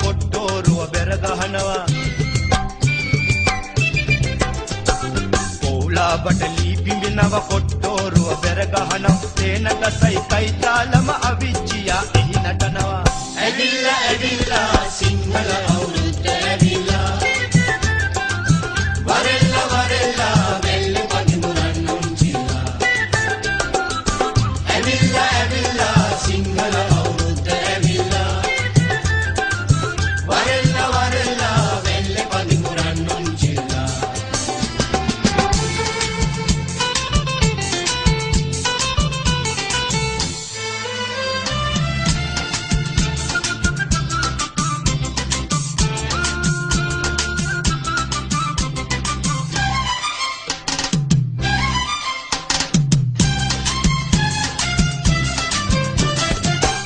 කොට්ටෝරුව බෙර ගහනවා පොවුලාබට ලී පිඹිනව කොට්ටෝරුව බෙර ගහනවා තේනට සයිකයි තාලම අවිච්චියා එහි නටනවා ඇවිල්ලා ඇවිල්ලා සිංහල අවුරුද්ද ඇවිල්ලා වරෙල්ලා වරෙල්ලා වෙල්ල පදිමුරන් නුංචිලා ඇවිල්ලා ඇවිල්ලා සිංහල අවුරුද්ද ඇවිල්ලා වරෙල්ලා වරෙල්ලා වෙල්ල පදිමුරන් නුංචිලා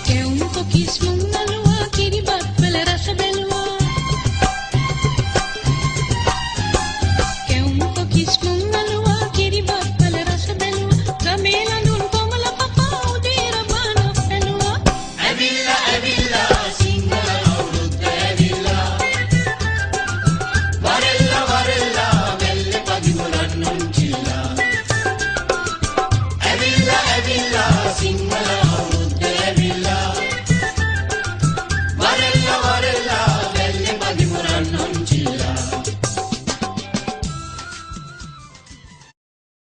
Quer um pouquíssimo